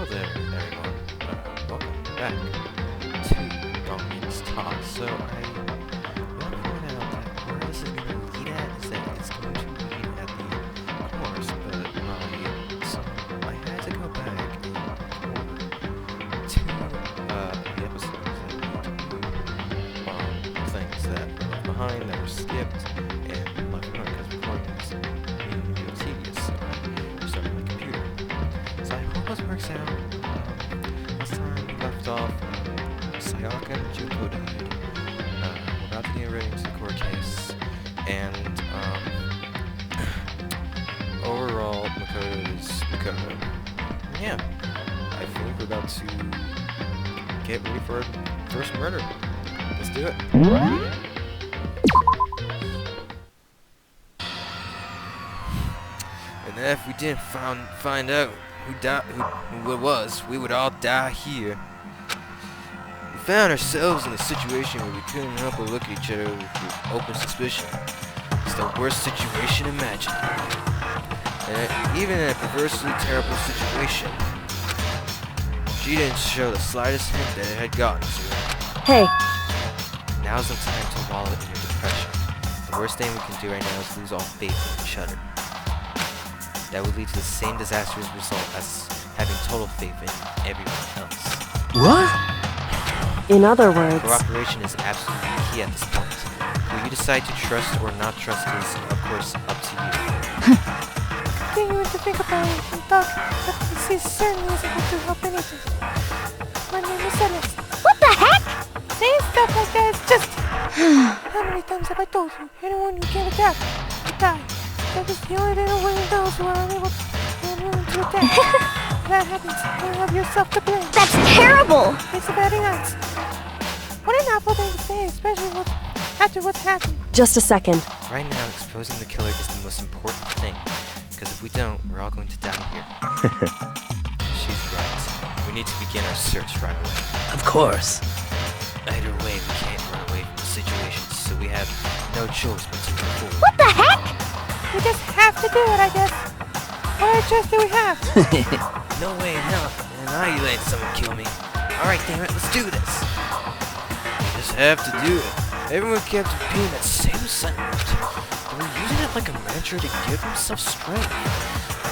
Hello there, everyone. Welcome back to Dominion's Talk. So I want to point out that where this is going to lead at is that it's going to lead at the course, but I had to go back and record two the episodes that things that were left behind, that were skipped, and left behind because recording is real tedious. So I restarted my computer. So I hope this works out. Last time we left off, Sayaka and Junko died. We're about to get ready into the court case, and overall, Makoto is Makoto. Yeah, I think we're about to get ready for our first murder. Let's do it. And if we didn't find out who it was, we would all die here. We found ourselves in a situation where we couldn't help but look at each other with open suspicion. It's the worst situation imaginable. And even in a perversely terrible situation, she didn't show the slightest hint that it had gotten to her. Hey. Now's the time to wallow in your depression. The worst thing we can do right now is lose all faith in each other. That would lead to the same disastrous result as having total faith in everyone else. What? In other words... Cooperation is absolutely key at this point. Will you decide to trust or not trust is, of course, up to you. Continuing to think about it and talk, but this certainly isn't going to help anything. My name is Celeste. What the heck? Saying stuff like that is just... How many times have I told you? Anyone who can't adapt will die. That is the only little way those who are unable to adapt. That happens, you have yourself to blame. That's terrible! It's a bad chance. What an awful thing to say, especially after what's happened. Just a second. Right now, exposing the killer is the most important thing. Because if we don't, we're all going to die here. She's right. We need to begin our search right away. Of course. Either way, we can't run away from the situation, so we have no choice but to move forward. What the heck? We just have to do it, I guess. What choice do we have? No way in hell. And I let someone kill me. Alright, damn it, let's do this. We just have to do it. Everyone kept repeating that same sentence. They were using it like a mantra to give themselves strength.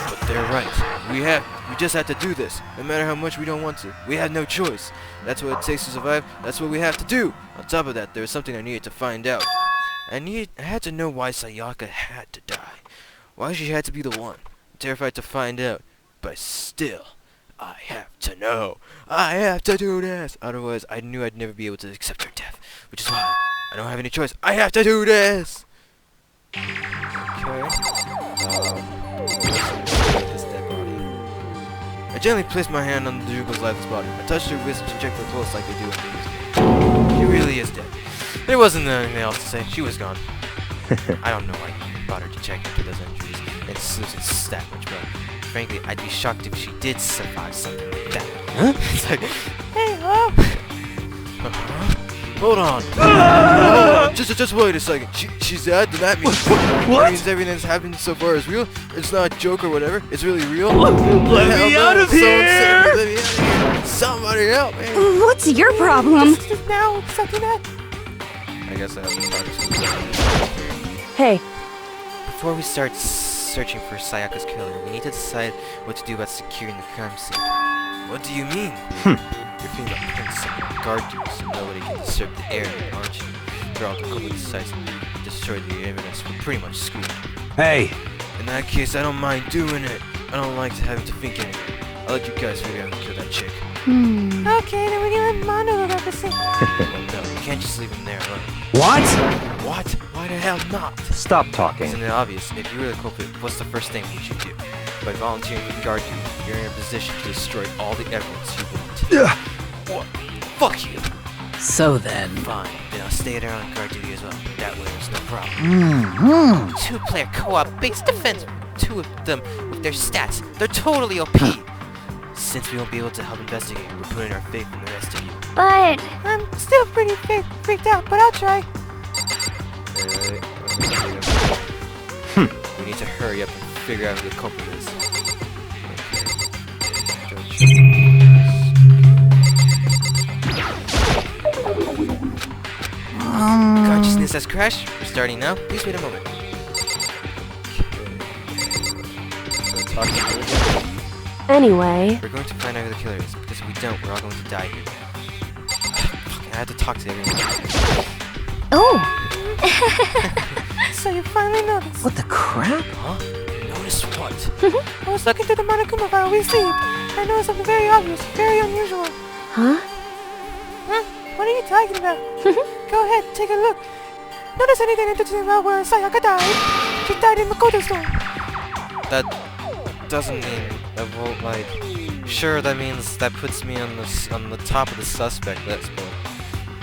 But they're right. We just have to do this. No matter how much we don't want to. We have no choice. That's what it takes to survive. That's what we have to do. On top of that, there was something I needed to find out. I had to know why Sayaka had to die. Why she had to be the one. I'm terrified to find out. But still, I have to know. I have to do this. Otherwise, I knew I'd never be able to accept her death. Which is why I don't have any choice. I have to do this. Okay. This dead body. I gently placed my hand on the Jugo's lifeless body. I touched her wrist to check her pulse like they do in movies. She really is dead. There wasn't anything else to say. She was gone. I don't know why he bothered to check into those injuries and Susan's stat much, but frankly, I'd be shocked if she did survive something like that. Huh? It's like, Hey, hello? hold on. Just wait a second. She's dead? Then that means What? means everything that's happened so far is real? It's not a joke or whatever? It's really real? Let me out of here! Let me out of here! Somebody help me! What's your problem? Just now accepting that? I guess I have to talk to someone. Hey. Before we start searching for Sayaka's killer, we need to decide what to do about securing the crime scene. What do you mean? Your fingerprints and guard duties, so nobody can disturb the area, aren't you? Throughout the public sites and destroy the evidence, we're pretty much screwed. Hey. In that case, I don't mind doing it. I don't like having to think anything. I'll let you guys figure out who killed that chick. Okay, then we can let Mondo look up the scene. Well, no, you can't just leave him there alone. What? What? Why the hell not? Stop talking. Isn't it obvious? If you were the culprit, what's the first thing you should do? By volunteering to guard you, you're in a position to destroy all the evidence you want. What? Fuck you! So then... Fine, then I'll stay there on guard duty as well. That way there's no problem. Two-player co-op based defense. Two of them with their stats. They're totally OP. Since we won't be able to help investigate, we're putting our faith in the rest of you. But... I'm still pretty freaked out, but I'll try. We need to hurry up and figure out who the culprit is. Consciousness has crashed. We're starting now. Please wait a moment. Anyway. We're going to find out who the killer is, because if we don't, we're all going to die here. I have to talk to everyone. Oh! So you finally noticed. What the crap? Huh? Notice what? I was looking through the Monokuma file we saved. I noticed something very obvious, very unusual. Huh? Huh? What are you talking about? Go ahead, take a look. Notice anything interesting about where Sayaka died? She died in Makoto Storm. That doesn't mean well, like, sure, that means that puts me on the top of the suspect list, but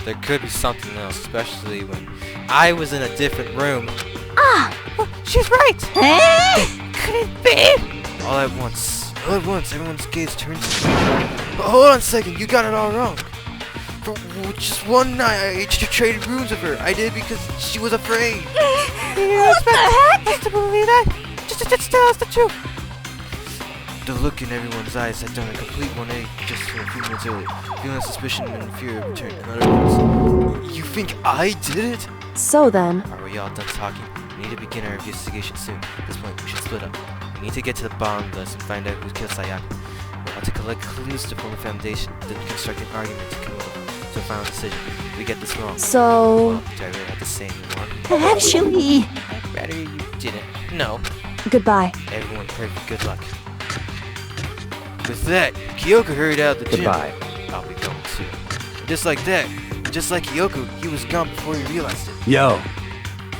there could be something else, especially when I was in a different room. Ah! Well, she's right. Could it be? All at once, everyone's gaze turned to me. But hold on a second, you got it all wrong. For just one night, I traded rooms with her. I did because she was afraid. You expect us to believe that? Just tell us the truth. The look in everyone's eyes had done a complete 180 just a few minutes earlier. Feeling suspicion and fear returned. In other words, you think I did it? So then. Are we all done talking? We need to begin our investigation soon. At this point, we should split up. We need to get to the bottom of this and find out who killed Sayaka. We'll have to collect clues to form a foundation, then construct an argument to come up to a final decision. If we get this wrong, So. well, do I really have to say anymore? Actually. I'd rather you didn't. No. Goodbye. Everyone pray for good luck. With that, Kyoko hurried out the gym. Goodbye. I'll be going too. Just like that, just like Kyoko, he was gone before he realized it. Yo.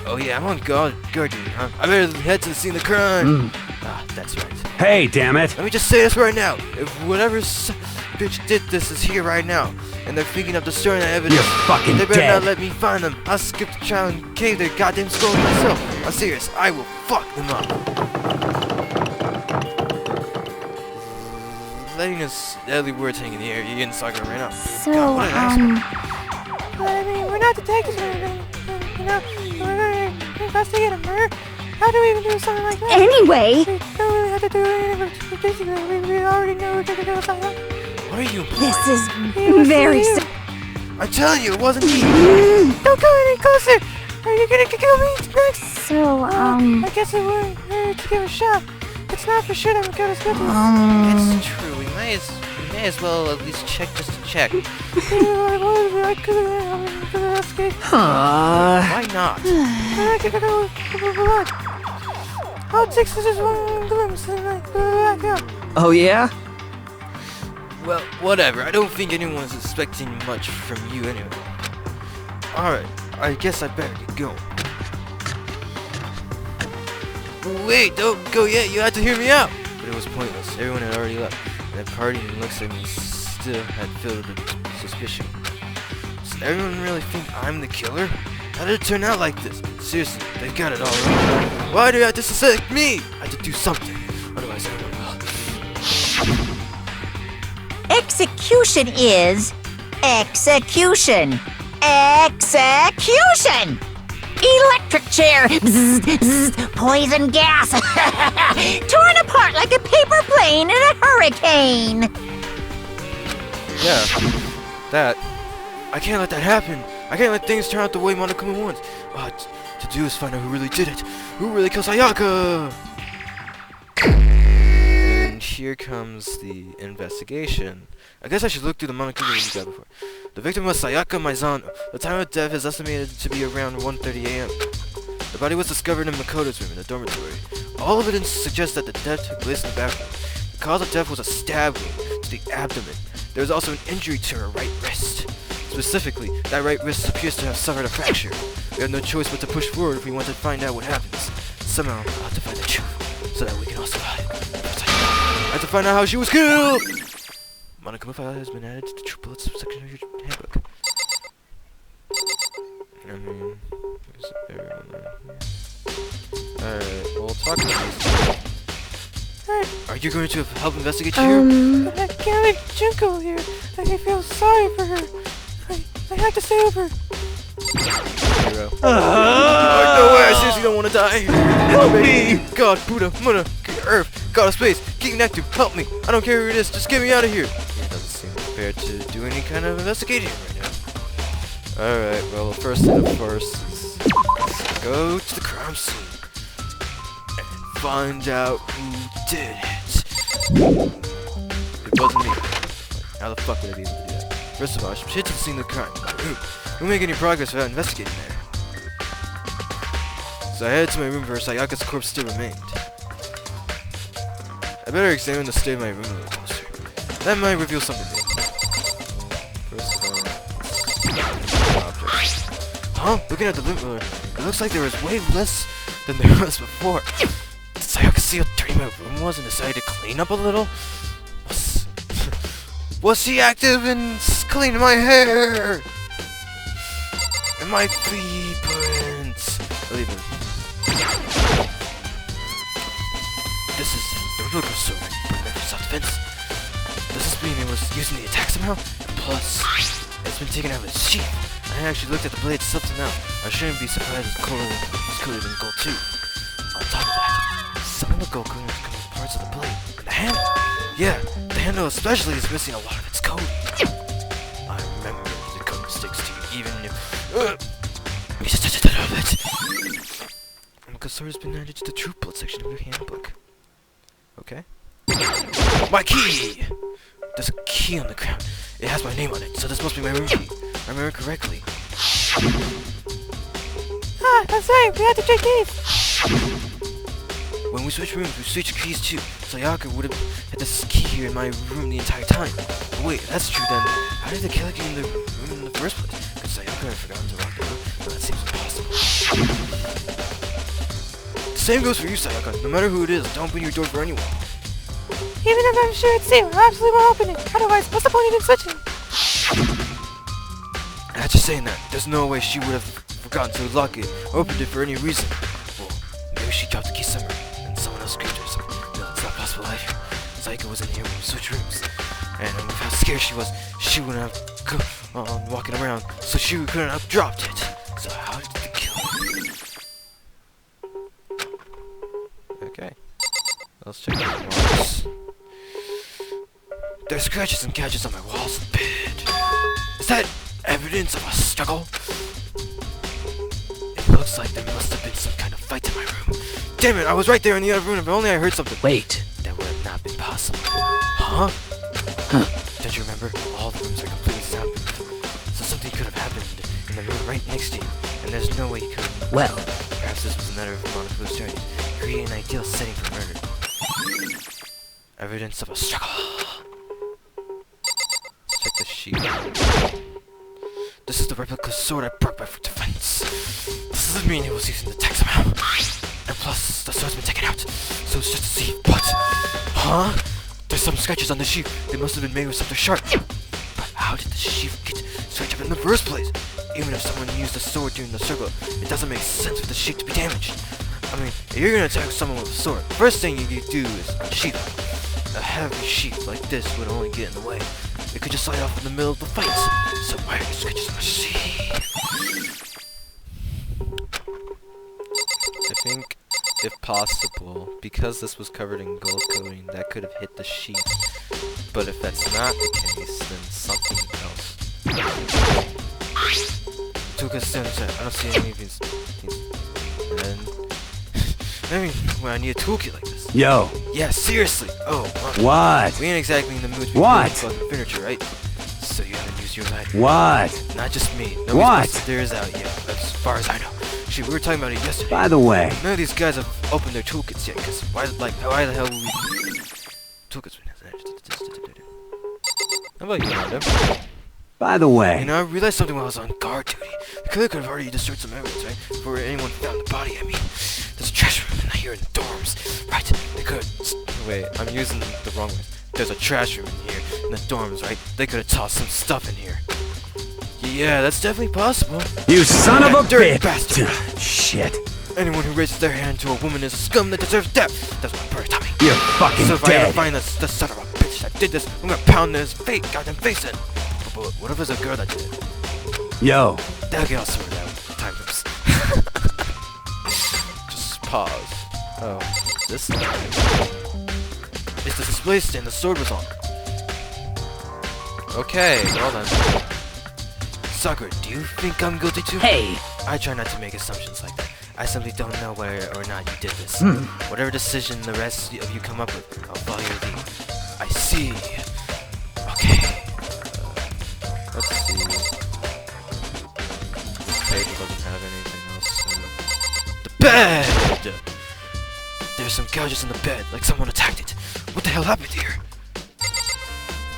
Oh yeah, I'm on guard duty, huh? I better head to the scene of the crime. Ah, that's right. Hey, damn it. Let me just say this right now. If whatever bitch did this is here right now, and they're thinking of destroying that evidence, You're fucking they better dead. not let me find them. I'll skip the trial and cave their goddamn skulls myself. I'm serious. I will fuck them up. Letting us deadly words hang in the air. You getting Sakura right now. So, God, what an asshole. I mean, we're not detectives or anything. You know, we're going to investigate a murder. How do we even do something like that? Anyway. We don't really have to do anything, but basically, we already know we're going to do something. What are you implying? This is very I'm telling you, it wasn't me. Don't go any closer! Are you gonna kill me next? So, I guess it would hurt to give a shot. It's not for sure that we got us with us. It's true. We may as well at least check just to check. Why not? I could go with blood. All it takes is just one glimpse and like back up. Oh, yeah? Well, whatever. I don't think anyone's expecting much from you anyway. Alright, I guess I better get going. Wait, don't go yet. You have to hear me out. But it was pointless. Everyone had already left. And that party and looks at me still had filled with suspicion. Does everyone really think I'm the killer? How did it turn out like this? Seriously, they got it all wrong. Why do you have to suspect me? I have to do something. Otherwise everyone will. Execution is execution. Execution! Electric chair. Bzz, bzz, poison gas. Torn apart like a paper plane in a hurricane. Yeah, that. I can't let that happen. I can't let things turn out the way Monokuma wants. What to do is find out who really did it. Who really killed Sayaka? And here comes the investigation. I guess I should look through the Monokuma we got before. The victim was Sayaka Maizano. The time of death is estimated to be around 1:30 a.m. The body was discovered in Makoto's room in the dormitory. All evidence suggests that the death took place in the bathroom. The cause of death was a stab wound to the abdomen. There was also an injury to her right wrist. Specifically, that right wrist appears to have suffered a fracture. We have no choice but to push forward if we want to find out what happens. Somehow, I'll have to find the truth, so that we can all survive. First, I have to find out how she was killed! Monokuma file has been added to the True Bullets section of your handbook. I mean, there's everyone there. Alright, we'll talk about this. Are you going to help investigate here? I can't let Junko here. I feel sorry for her. I have to stay over. Hero. No way, I seriously don't want to die. Help me! God, Buddha, Muna, Earth, God of Space, King Nectar, help me. I don't care who it is, just get me out of here. It doesn't seem prepared to do any kind of investigation right now. Alright, well, the first thing first is go to the crime scene and find out who did it. It wasn't me. How the fuck would I be able to do that? First of all, I should hit to the scene of the crime. Won't make any progress without investigating there. So I headed to my room where Sayaka's corpse still remained. I better examine the state of my room a little closer. That might reveal something new. First of all, objects. Huh? Looking at the loot room, it looks like there was way less than there was before. Did Sayaka see how dirty my room was and decided to clean up a little? Was she active in cleaning my hair? And my footprints? I'll leave them. This is the replica sword for self-defense. Does this mean it was used in the attack somehow? Plus, it's been taken out of its sheath. I haven't actually looked at the blade itself till now. I shouldn't be surprised it's cooler than gold too. On top of that, some of the gold coating is coming parts of the blade. And the handle! Yeah, the handle especially is missing a lot of its coating. I remember the coating sticks to you even if... The sword has been added to the true blood section of your handbook. Okay. My key! There's a key on the ground. It has my name on it, so this must be my room key. I remember correctly. Ah, that's right, we had to trade keys. When we switched rooms, we switched keys too. Sayaka would have had this key here in my room the entire time. But wait, that's true then. How did the killer get in the room in the first place? Because Sayaka had forgotten to lock the door? No, that seems impossible. The same goes for you, Sayaka. No matter who it is, don't open your door for anyone. Even if I'm sure it's safe, I absolutely won't open it. Otherwise, what's the point in switching? After saying that, there's no way she would have forgotten to lock it or opened it for any reason. Well, maybe she dropped the key somewhere and someone else grabbed it or something. No, it's not possible either. Sayaka was in here when we switched rooms. And with how scared she was, she wouldn't have gone walking around, so she couldn't have dropped it. So how did the killer... Okay. Let's check the walls. There's scratches and gadgets on my walls and bed. Is that evidence of a struggle? It looks like there must have been some kind of fight in my room. Damn it, I was right there in the other room. If only I heard something. Wait. That would have not been possible. Huh? Don't you remember? All the rooms are completely soundproof. So something could have happened in the room right next to you. And there's no way you could. Well. Perhaps this was another of Monocle's journeys. Create an ideal setting for murder. Evidence of a struggle. Check the sheet. This is the replica sword I broke by defense. This doesn't mean it was used in the attack somehow. And plus, the sword's been taken out, so it's just a sheath. But, huh? There's some scratches on the sheath. They must have been made with something sharp. But how did the sheath get scratched up in the first place? Even if someone used the sword during the struggle, it doesn't make sense for the sheath to be damaged. I mean, if you're gonna attack someone with a sword, first thing you do is unsheath it. A heavy sheath like this would only get in the way. It could just slide off in the middle of the fight. So why are there scratches on the sheath? I think, if possible, because this was covered in gold coating, that could have hit the sheath. But if that's not the case, then something else. Took us down. I don't see any of these. And I mean, when I need a toolkit like this. Yo. Yeah, seriously. Oh, What? we ain't exactly in the mood to be What? fucking furniture, right? So you haven't used your lighter. What? Not just me. Nobody's What? busted theirs out yet, as far as I know. Shit, we were talking about it yesterday. By the way. None of these guys have opened their toolkits yet, cause why the hell would we... Toolkits... How about you, Madam? By the way. You know, I realized something while I was on guard duty. The killer could have already destroyed some evidence, right? Before anyone found the body, I mean. There's a trash room in here in the dorms. Right, they could... Wait, I'm using the wrong words. There's a trash room in here in the dorms, right? They could have tossed some stuff in here. Yeah, that's definitely possible. You son of a dirty bitch! bastard! Shit. Anyone who raises their hand to a woman is a scum that deserves death. That's what Bird taught me. You're fucking So if I dead. ever find the son of a bitch that did this, I'm gonna pound his goddamn face in. But what if it's a girl that did it? Yo. That'll get all sorted out. Time loops. Just pause. Oh, this thing. It's the display stand the sword was on. Okay, well then. Sakura, do you think I'm guilty too? Hey! I try not to make assumptions like that. I simply don't know whether or not you did this. Whatever decision the rest of you come up with, I'll follow your lead. I see. Okay. Let's see. This table doesn't have anything else. The bed! There's some gouges in the bed, like someone attacked it. What the hell happened here?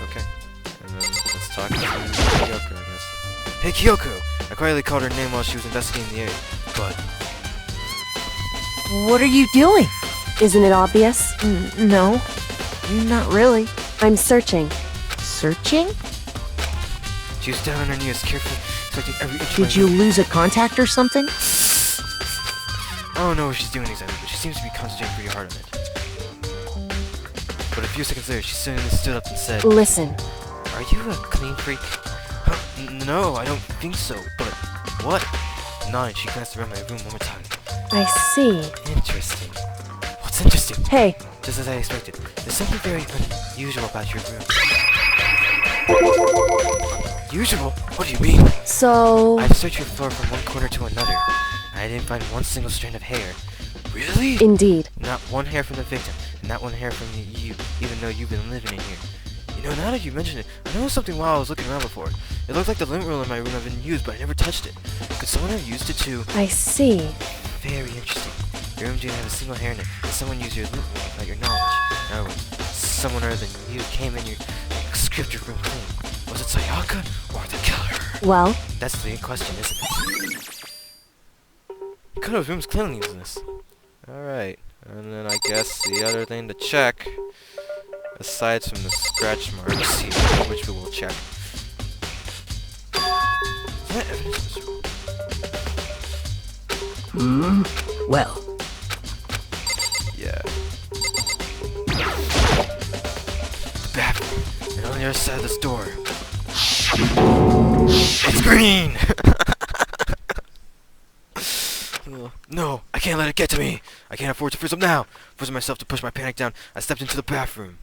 Okay. And then let's talk to Kyoko, I guess. Hey Kyoko! I quietly called her name while she was investigating the area, but... What are you doing? Isn't it obvious? No, not really. I'm searching. Searching? She was down on her knees, carefully selecting every inch of Did my you room. lose a contact or something? I don't know what she's doing exactly, but she seems to be concentrating pretty hard on it. But a few seconds later, she suddenly stood up and said, Listen, "Are you a clean freak?" Huh? No, I don't think so, but... What? Nodding, she glanced around my room one more time. I see. Interesting. What's interesting? Hey, Just as I expected, there's something very unusual about your room. Unusual? What do you mean? so... I've searched your floor from one corner to another. I didn't find one single strand of hair. Really? Indeed. Not one hair from the victim, and not one hair from you, even though you've been living in here. You know, now that you mention it, I noticed something while I was looking around before. It looked like the lint roller in my room had been used, but I never touched it. Could someone have used it to... I see. Very interesting. Your room didn't have a single hair in it, and someone used your lint roller without your knowledge. Now, someone other than you came in here and scraped your room clean. Was it Sayaka or the killer? Well, That's the question, isn't it? Kono's room's cleanliness. Alright, and then I guess the other thing to check, aside from the scratch marks here, which we will check. Is that evidence of this room? Well, Yeah. The bathroom, and on the other side of this door. It's green! No, I can't let it get to me. I can't afford to freeze up now. Forcing myself to push my panic down, I stepped into the bathroom.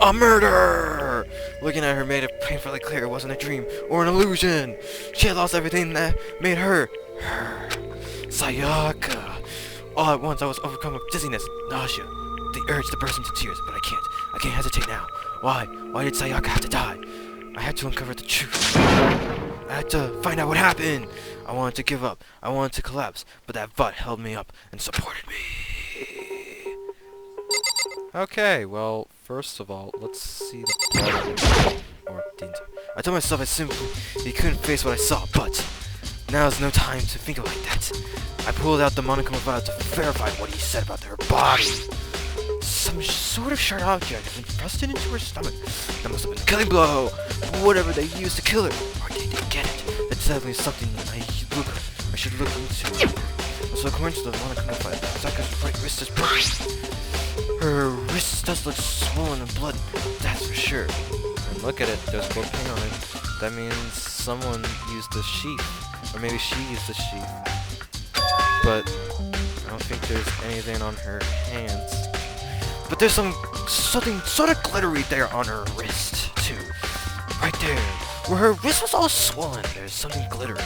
A murder! Looking at her made it painfully clear it wasn't a dream or an illusion. She had lost everything that made her. Sayaka. All at once I was overcome with dizziness, nausea, the urge to burst into tears, but I can't. I can't hesitate now. Why? Why did Sayaka have to die? I had to uncover the truth. I had to find out what happened. I wanted to give up. I wanted to collapse, but that butt held me up and supported me. Okay, well, first of all, let's see the blood. Or didn't. I told myself I simply couldn't face what I saw, but now's no time to think like that. I pulled out the monochrome vial to verify what he said about her body. Some sort of sharp object had been thrust into her stomach. That must have been a killing blow. Whatever they used to kill her. Or did they get it? That's definitely something I should look into. So according to the monochrome vial, Saka's right wrist is broken. Her wrist does look swollen and bloody, that's for sure. And look at it, there's blood paint on it. That means someone used the sheath. Or maybe she used the sheath. But I don't think there's anything on her hands. But there's something sort of glittery there on her wrist, too. Right there. Where her wrist was all swollen, there's something glittery.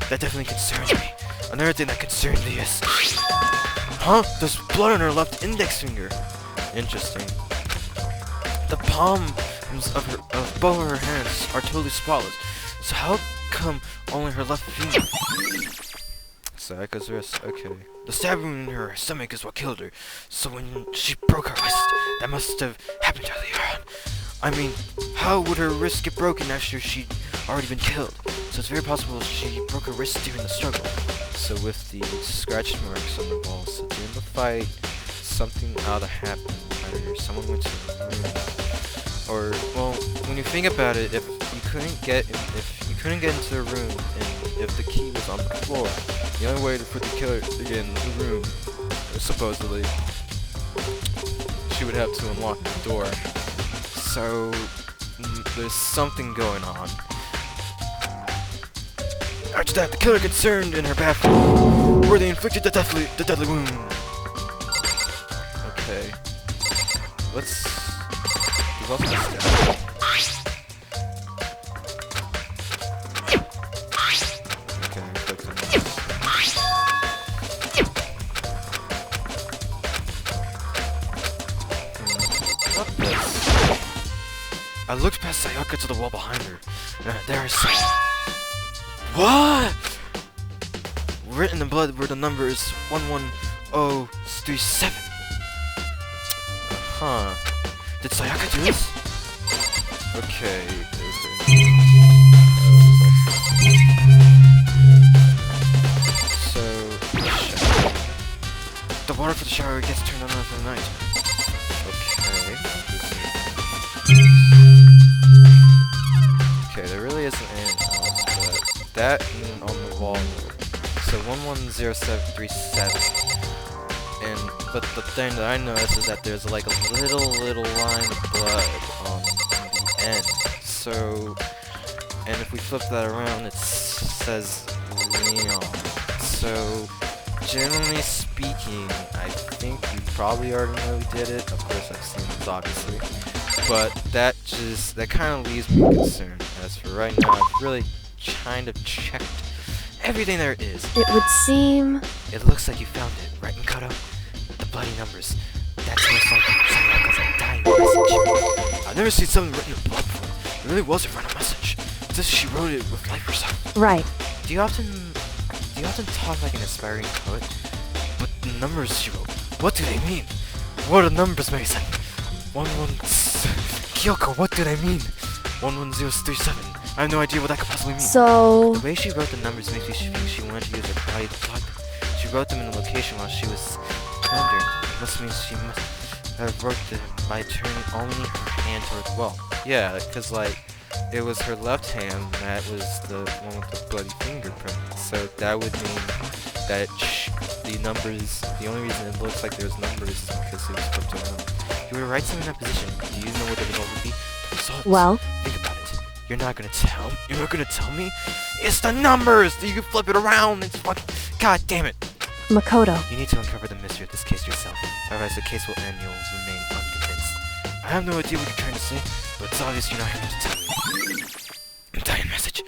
That definitely concerns me. Another thing that concerns me is... Huh? There's blood on her left index finger. Interesting. The palms of both of her hands are totally spotless. So how come only her left finger? Sayaka's wrist, okay. The stab wound in her stomach is what killed her. So when she broke her wrist, that must have happened earlier on. I mean, how would her wrist get broken after she'd already been killed? So it's very possible she broke her wrist during the struggle. So with the scratch marks on the wall, so during the fight, something ought to happen. Either someone went to the room, or well, when you think about it, if you couldn't get into the room, and if the key was on the floor, the only way to put the killer to get in the room, supposedly, she would have to unlock the door. So there's something going on. After that, the killer concerned in her bathroom, where they inflicted the deadly wound. Okay. There's also this guy. I looked past Sayaka to the wall behind her. There I saw. What? Written in blood were the numbers 11037. Huh. Did Sayaka do this? Okay. So, the water for the shower gets turned on for the night. Okay, there really isn't anything else, but that and on the wall. So 11037. But the thing that I noticed is that there's like a little line of blood on the end. So, and if we flip that around, it says Leon. So, generally speaking, I think you probably already know who did it. Of course, I've seen this, obviously. But that kind of leaves me concerned. As for right now, I've really kind of checked everything there is. It would seem... It looks like you found it, right, Mikado? The bloody numbers. That's most likely Sayaka's dying message. I've never seen something written in blood before. It really was a final message. It's as if she wrote it with life herself. Right. Do you often talk like an aspiring poet? But the numbers she wrote, what do they mean? What are the numbers, Mason? Kyoko, what do they mean? 11037. I have no idea what that could possibly mean. So... The way she wrote the numbers makes me think she wanted to use her body to block them. She wrote them in a location while she was wondering. It must mean she must have wrote them by turning only her hand towards the wall. Yeah, because like, it was her left hand that was the one with the bloody fingerprint. So that would mean that the numbers, the only reason it looks like there's numbers is because it was flipped around. If you were to write something in that position, do you know what the result would be? The results. Well... Think about it. You're not gonna tell me? You're not gonna tell me? It's the numbers! You can flip it around! It's fucking... God damn it! Makoto. You need to uncover the mystery of this case yourself. Otherwise the case will end and you'll remain unconvinced. I have no idea what you're trying to say, but it's obvious you're not here to tell me. Untitled message.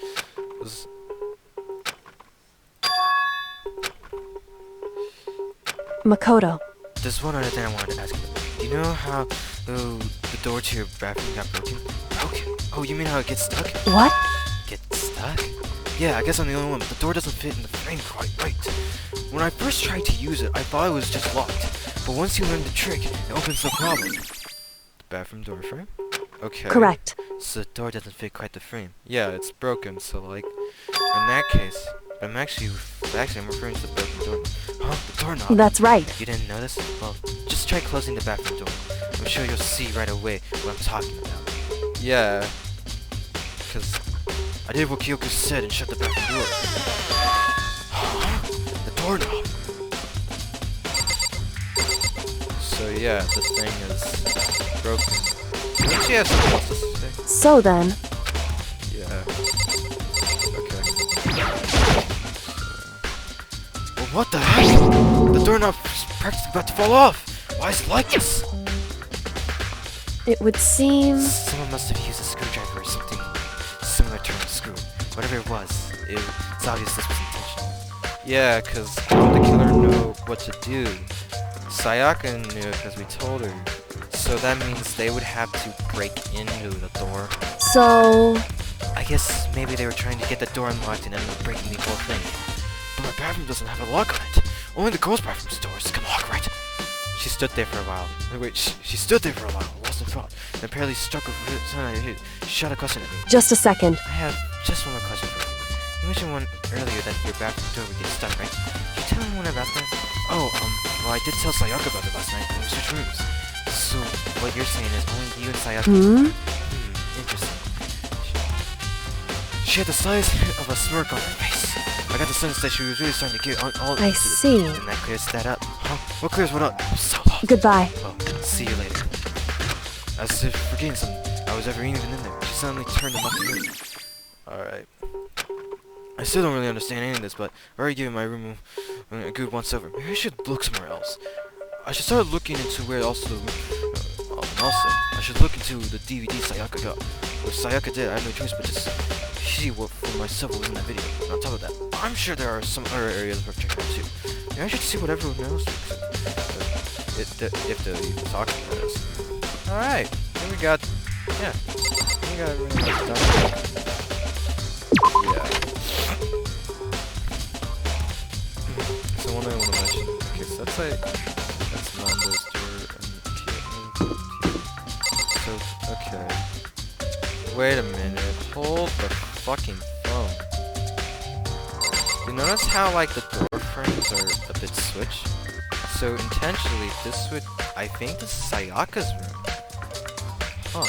Makoto. There's one other thing I wanted to ask you. Do you know how the door to your bathroom got broken? Broken? Oh, you mean how it gets stuck? What? Get stuck? Yeah, I guess I'm the only one, but the door doesn't fit in the frame quite right. When I first tried to use it, I thought it was just locked. But once you learn the trick, it opens the problem. The bathroom door frame? Okay. Correct. So the door doesn't fit quite the frame. Yeah, it's broken, so like, in that case, I'm referring to the broken door. Huh? The doorknob? That's right. You didn't notice? Well, just try closing the bathroom door. I'm sure you'll see right away what I'm talking about. Yeah, because I did what Kyoko said and shut the bathroom door. Huh? The doorknob. So yeah, this thing is broken. Did she have something else to say? So then... Yeah. Okay. Well, what the heck? The doorknob's practically about to fall off. Why is it like this? It would seem... Someone must have used a screwdriver or something similar to a screw. Whatever it was, it's obvious this was intentional. Yeah, because how would the killer know what to do? Sayaka knew because we told her. So that means they would have to break into the door. So... I guess maybe they were trying to get the door unlocked and ended up breaking the whole thing. But my bathroom doesn't have a lock on it. Only the girls' bathroom doors can lock, right? She stood there for a while. Wait, she stood there for a while, lost in thought, and apparently struck a she shot a question at me. Just a second. I have just one more question for you. You mentioned one earlier that your bathroom door would get stuck, right? Did you tell anyone about that? Oh, well, I did tell Sayaka about it last night when we switched rooms. So, what you're saying is only you and Sayaka... Interesting. She had the size of a smirk on her face. I got the sense that she was really starting to get all I see. And that clears that up. Huh? What clears what up? I'm so lost. Goodbye. Well, see you later. As if forgetting something, I was ever even in there. She suddenly turned them up the room. Alright. I still don't really understand any of this, but I've already given my room a good once over. Maybe I should look somewhere else. I should start looking into where also I should look into the DVD Sayaka got. What Sayaka did, I have no choice but to see what for myself was in that video. And on top of that, I'm sure there are some other areas worth checking out too. Maybe I should see what everyone else thinks if they're even talking about this. Alright, here we got, yeah. got really much done. Yeah. So one thing I want to mention. Okay, so that's like that's Nando's door and so okay. Wait a minute. Hold the fucking phone. You notice how like the door frames are a bit switched? So intentionally, this would, I think this is Sayaka's room. Huh.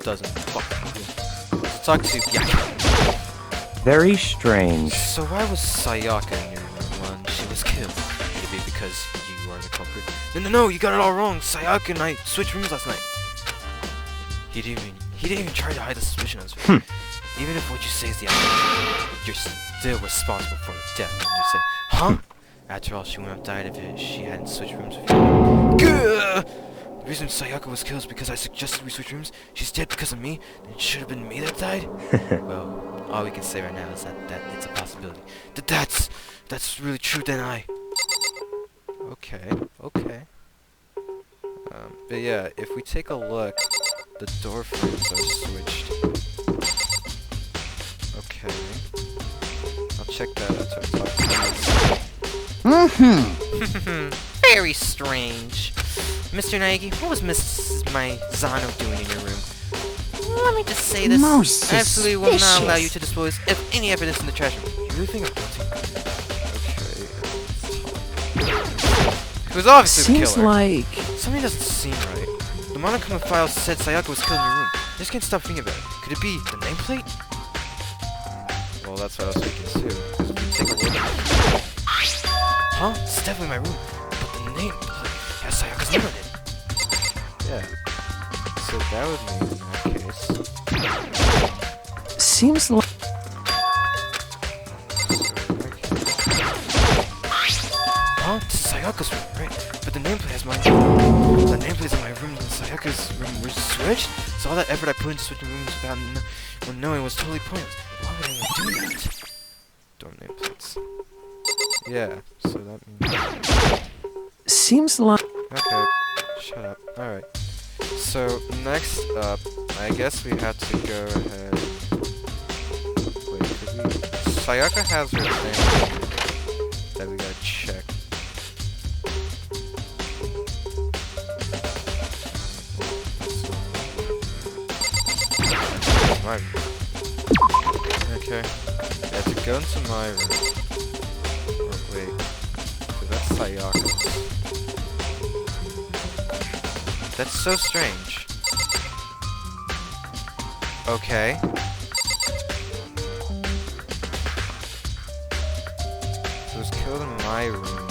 Doesn't fucking. Let's talk to Yaka. Very strange. So why was Sayaka in your room when she was killed? Could it be because you are the culprit? No, you got it all wrong. Sayaka and I switched rooms last night. He didn't even try to hide the suspicion of us. Even if what you say is the opposite, you're still responsible for her death. And you say, huh? After all, she wouldn't have died if she hadn't switched rooms with you. Gah! The reason Sayaka was killed is because I suggested we switch rooms. She's dead because of me. Then it should have been me that died. Well, all we can say right now is that it's a possibility. That's really true. Then I. Okay. But yeah, if we take a look, the door frames are switched. Okay. I'll check that out to talk. Very strange. Mr. Naegi, what was Mrs. Maizano doing in your room? Let me just say this. Most I absolutely will not allow you suspicious. to dispose of any evidence in the trash room. You really think I'm guilty? Okay. It was obviously the Seems killer. like... Something doesn't seem right. The Monokuma file said Sayaka was killed in your room. I just can't stop thinking about it. Could it be the nameplate? Well, that's what I was thinking too. Because if you take a look... Huh? It's definitely my room. But the nameplate has Sayaka's name on it. Yeah. So that would mean in that case... Seems like... Huh? This is Sayaka's room, right? But the nameplate has my... The nameplates in my room and Sayaka's room were switched? So all that effort I put into switching rooms without knowing was totally pointless. Why would anyone do that? Door nameplates. Yeah, so that means... Seems like... Okay, shut up. Alright. So, next up, I guess we have to go ahead... Wait, could we... Sayaka has her thing that we gotta check. My room. Okay. I have to go into my room. Oh, wait. So that's Sayaka's. That's so strange. Okay. It was killed in my room.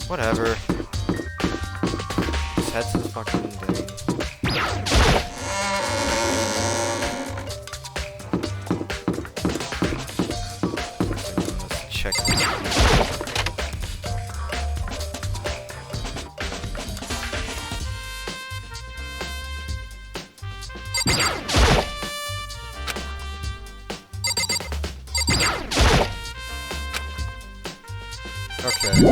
Whatever. Just head to the fucking thing. Let's check this. Okay, do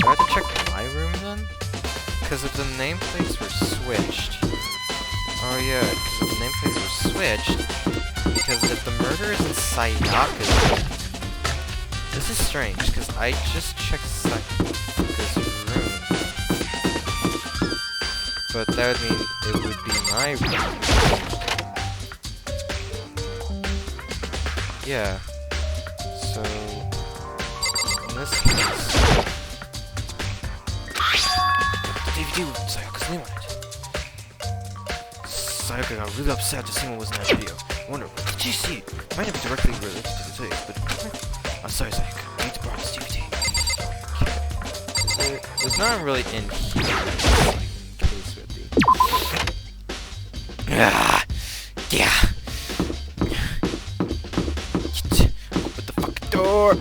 I have to check my room then? Because if the nameplates were switched... Oh yeah, because if the nameplates were switched... Because if the murder is in Sayaka's room... This is strange, because I just checked Sayaka's room. But that would mean it would be my room. Yeah. So... In this case... The DVD with Sayaka's name on it. Sayaka got really upset to see what was in that video. I wonder, what did she see? It might not be directly related to the tapes, but... I'm sorry, Sayaka. I need to borrow this DVD. Okay. There's not really in here. Like, in case with the... Ah! Yeah! Open the fucking door!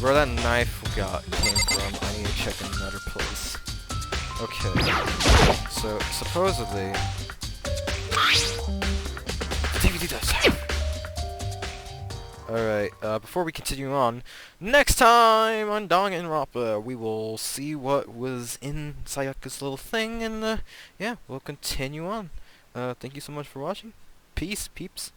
Where that knife came from, I need to check another place. Okay. So, supposedly... DVD does. Alright, before we continue on, next time on Danganronpa, we will see what was in Sayaka's little thing, and, yeah, we'll continue on. Thank you so much for watching. Peace, peeps.